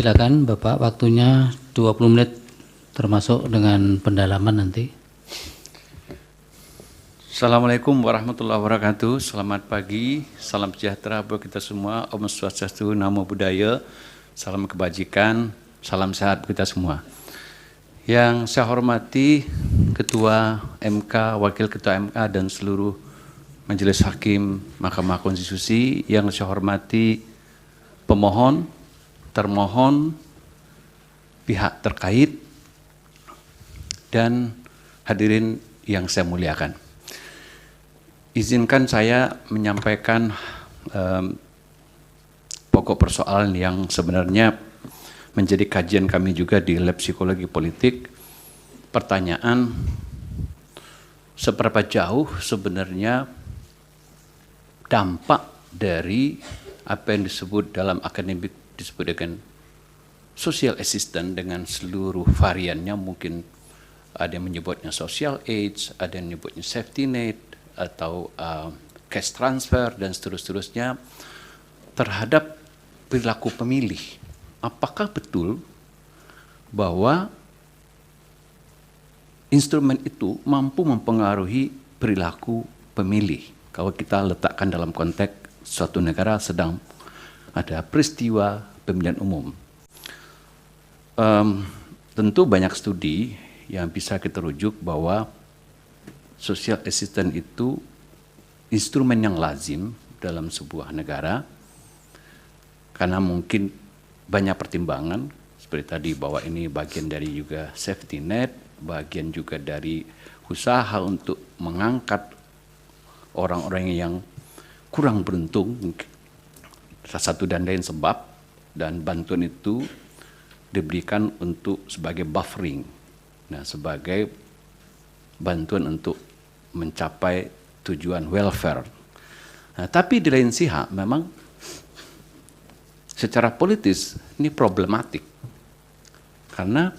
silakan Bapak, waktunya 20 menit termasuk dengan pendalaman nanti. Assalamualaikum warahmatullahi wabarakatuh. Selamat pagi, salam sejahtera buat kita semua. Om Swastiastu, Namo Buddhaya, salam kebajikan, salam sehat kita semua. Yang saya hormati Ketua MK, Wakil Ketua MK dan seluruh Majelis Hakim Mahkamah Konstitusi, yang saya hormati pemohon, termohon, pihak terkait, dan hadirin yang saya muliakan. Izinkan saya menyampaikan pokok persoalan yang sebenarnya menjadi kajian kami juga di Lab Psikologi Politik. Pertanyaan, seberapa jauh sebenarnya dampak dari apa yang disebut dalam akademik disebut dengan social assistance dengan seluruh variannya, mungkin ada yang menyebutnya social aids, ada yang menyebutnya safety net, atau cash transfer, dan seterusnya terhadap perilaku pemilih. Apakah betul bahwa instrumen itu mampu mempengaruhi perilaku pemilih? Kalau kita letakkan dalam konteks suatu negara sedang ada peristiwa pemilihan umum. Tentu banyak studi yang bisa kita rujuk bahwa social assistance itu instrumen yang lazim dalam sebuah negara karena mungkin banyak pertimbangan seperti tadi, bahwa ini bagian dari juga safety net, bagian juga dari usaha untuk mengangkat orang-orang yang kurang beruntung, salah satu dan lain sebab, dan bantuan itu diberikan untuk sebagai buffering, nah sebagai bantuan untuk mencapai tujuan welfare. Nah, tapi di lain pihak memang secara politis ini problematik. Karena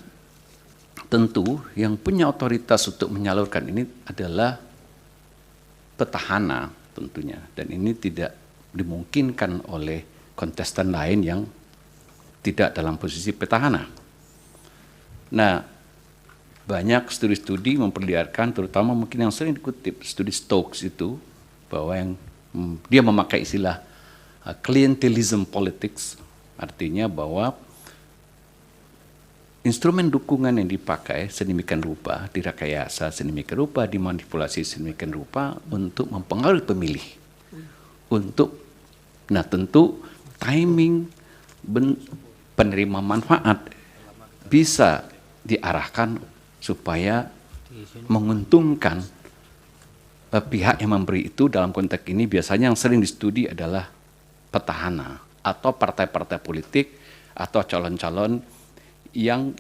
tentu yang punya otoritas untuk menyalurkan ini adalah petahana tentunya. Dan ini tidak dimungkinkan oleh kontestan lain yang tidak dalam posisi petahana. Nah, banyak studi-studi memperlihatkan, terutama mungkin yang sering dikutip, studi Stokes itu, bahwa yang dia memakai istilah clientelism politics, artinya bahwa instrumen dukungan yang dipakai sedemikian rupa, direkayasa sedemikian rupa, dimanipulasi sedemikian rupa untuk mempengaruhi pemilih. Nah tentu timing penerima manfaat bisa diarahkan supaya menguntungkan pihak yang memberi itu. Dalam konteks ini biasanya yang sering distudi adalah petahana atau partai-partai politik atau calon-calon yang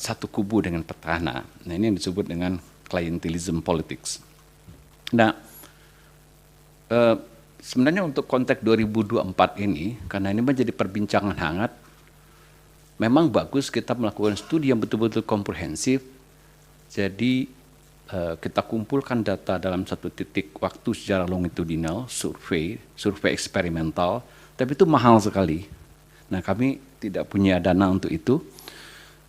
satu kubu dengan petahana. Nah ini yang disebut dengan clientelism politics. Nah sebenarnya untuk konteks 2024 ini, karena ini menjadi perbincangan hangat, memang bagus kita melakukan studi yang betul-betul komprehensif. Jadi kita kumpulkan data dalam satu titik waktu secara longitudinal, survei eksperimental, tapi itu mahal sekali. Nah kami tidak punya dana untuk itu.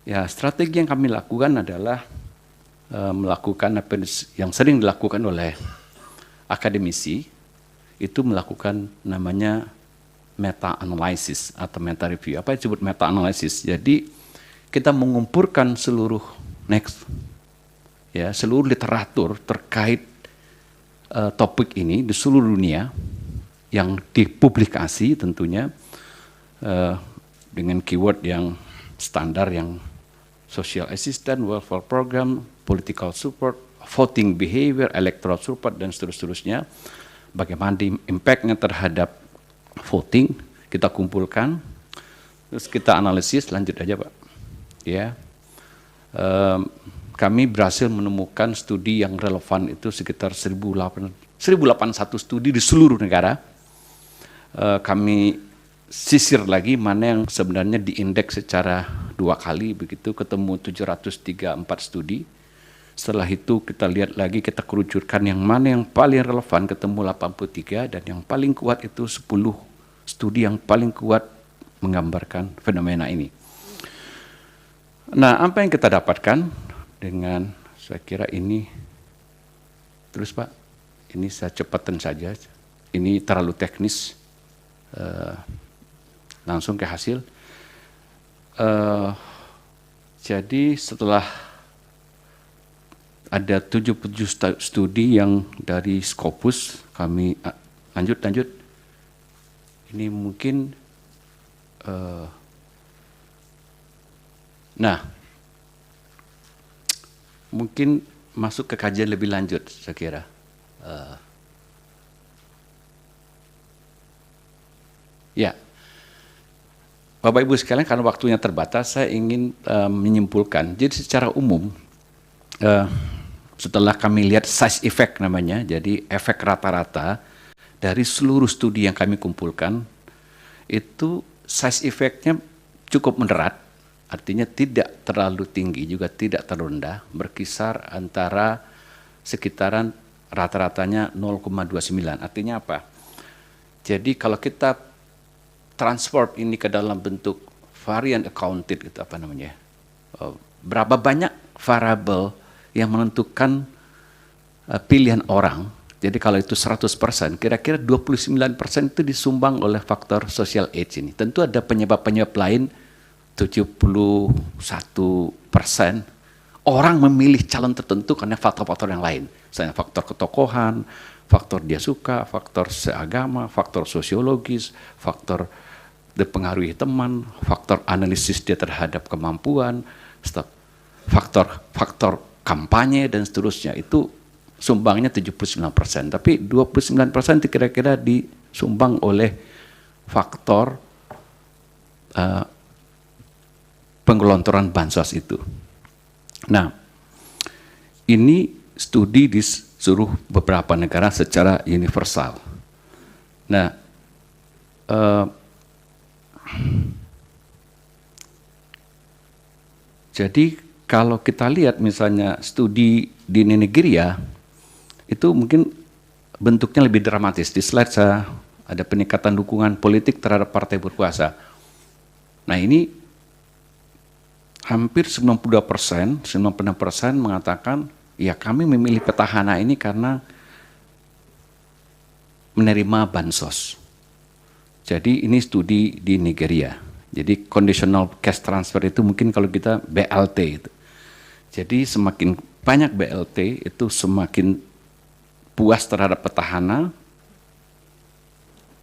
Ya strategi yang kami lakukan adalah melakukan apa yang sering dilakukan oleh akademisi, itu melakukan namanya meta-analysis atau meta-review. Apa yang disebut meta-analysis? Jadi kita mengumpulkan seluruh seluruh literatur terkait topik ini di seluruh dunia yang dipublikasi tentunya dengan keyword yang standar, yang social assistance, welfare program, political support, voting behavior, electoral support, dan seterusnya. Bagaimana impact-nya terhadap voting, kita kumpulkan, terus kita analisis. Lanjut aja Pak. Ya, kami berhasil menemukan studi yang relevan itu sekitar 1081 studi di seluruh negara. Kami sisir lagi mana yang sebenarnya diindeks secara 2 kali, begitu ketemu 734 studi. Setelah itu kita lihat lagi, kita kerucutkan yang mana yang paling relevan, ketemu 83, dan yang paling kuat itu 10 studi yang paling kuat menggambarkan fenomena ini. Nah, apa yang kita dapatkan dengan, saya kira ini, terus Pak, ini saya cepatkan saja, ini terlalu teknis, langsung ke hasil. Jadi setelah ada 77 studi yang dari Scopus, kami lanjut, ini mungkin, nah, mungkin masuk ke kajian lebih lanjut, saya kira. Ya, Bapak Ibu sekalian, karena waktunya terbatas, saya ingin menyimpulkan. Jadi secara umum, setelah kami lihat size effect namanya, jadi efek rata-rata dari seluruh studi yang kami kumpulkan, itu size effect-nya cukup moderat, artinya tidak terlalu tinggi, juga tidak terlalu rendah, berkisar antara sekitaran rata-ratanya 0,29. Artinya apa? Jadi kalau kita transform ini ke dalam bentuk variant accounted, gitu, apa namanya? Berapa banyak variabel yang menentukan pilihan orang. Jadi kalau itu 100%, kira-kira 29% itu disumbang oleh faktor social age ini. Tentu ada penyebab-penyebab lain, 71% orang memilih calon tertentu karena faktor-faktor yang lain. Misalnya faktor ketokohan, faktor dia suka, faktor seagama, faktor sosiologis, faktor dipengaruhi teman, faktor analisis dia terhadap kemampuan, faktor kampanye, dan seterusnya. Itu sumbangnya 79%, tapi 29% itu kira-kira disumbang oleh faktor penggelontoran bansos itu. Nah, ini studi di seluruh beberapa negara secara universal. Nah, jadi kalau kita lihat misalnya studi di Nigeria, itu mungkin bentuknya lebih dramatis. Di slide saya ada peningkatan dukungan politik terhadap partai berkuasa. Nah, ini hampir 92%, 96% mengatakan, ya kami memilih petahana ini karena menerima bansos. Jadi ini studi di Nigeria. Jadi conditional cash transfer itu mungkin kalau kita BLT itu. Jadi semakin banyak BLT itu semakin puas terhadap petahana,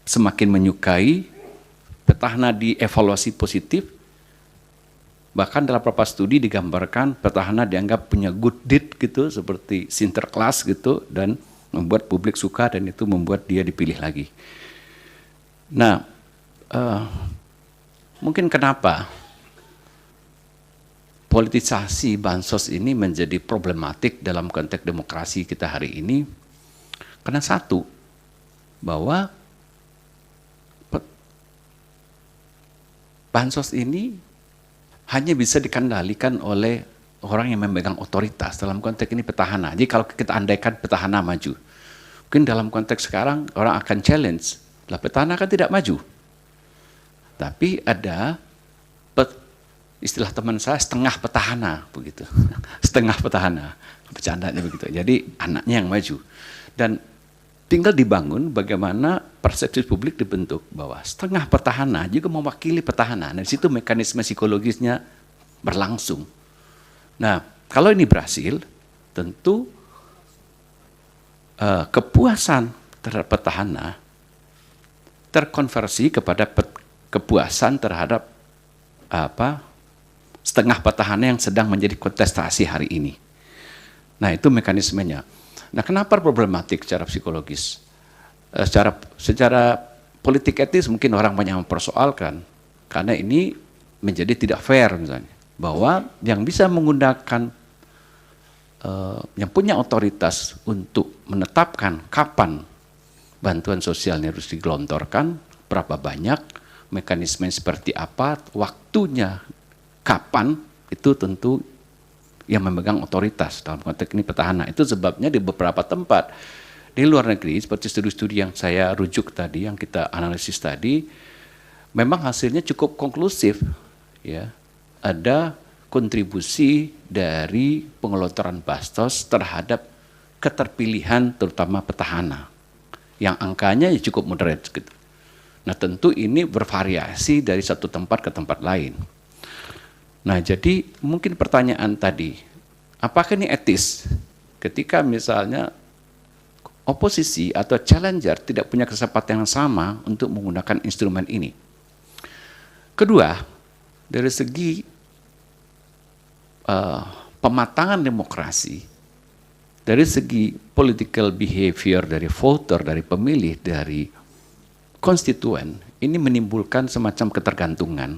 semakin menyukai, petahana dievaluasi positif. Bahkan dalam beberapa studi digambarkan petahana dianggap punya good deed gitu, seperti Sinterklas gitu, dan membuat publik suka, dan itu membuat dia dipilih lagi. Nah, mungkin kenapa politisasi bansos ini menjadi problematik dalam konteks demokrasi kita hari ini? Karena satu, bahwa bansos ini hanya bisa dikendalikan oleh orang yang memegang otoritas, dalam konteks ini petahana. Jadi kalau kita andaikan petahana maju, mungkin dalam konteks sekarang orang akan challenge, lah petahana kan tidak maju. Tapi ada istilah teman saya, setengah petahana begitu. Setengah petahana, bercandanya begitu. Jadi anaknya yang maju. Dan tinggal dibangun bagaimana persepsi publik dibentuk bahwa setengah petahana juga mewakili petahana. Nah, di situ mekanisme psikologisnya berlangsung. Nah, kalau ini berhasil, tentu kepuasan terhadap petahana terkonversi kepada kepuasan terhadap setengah petahana yang sedang menjadi kontestasi hari ini. Nah, itu mekanismenya. Nah, kenapa problematik secara psikologis? Secara politik etis mungkin orang banyak mempersoalkan, karena ini menjadi tidak fair misalnya, bahwa yang bisa menggunakan, yang punya otoritas untuk menetapkan kapan bantuan sosialnya harus digelontorkan, berapa banyak, mekanisme seperti apa, waktunya kapan, itu tentu yang memegang otoritas, dalam konteks ini petahana. Itu sebabnya di beberapa tempat di luar negeri, seperti studi-studi yang saya rujuk tadi, yang kita analisis tadi, memang hasilnya cukup konklusif, ya. Ada kontribusi dari pengelotoran bansos terhadap keterpilihan terutama petahana yang angkanya ya cukup moderate gitu. Nah, tentu ini bervariasi dari satu tempat ke tempat lain. Nah, jadi mungkin pertanyaan tadi, apakah ini etis ketika misalnya oposisi atau challenger tidak punya kesempatan yang sama untuk menggunakan instrumen ini? Kedua, dari segi pematangan demokrasi, dari segi political behavior dari voter, dari pemilih, dari konstituen, ini menimbulkan semacam ketergantungan.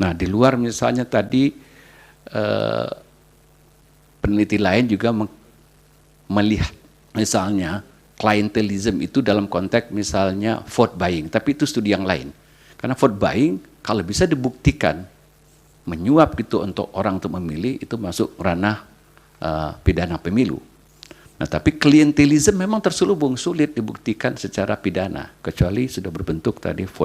Nah, di luar misalnya tadi peneliti lain juga melihat misalnya clientelism itu dalam konteks misalnya vote buying, tapi itu studi yang lain. Karena vote buying kalau bisa dibuktikan menyuap gitu untuk orang untuk memilih, itu masuk ranah pidana pemilu. Nah, tapi klientelisme memang terselubung, sulit dibuktikan secara pidana, kecuali sudah berbentuk tadi vote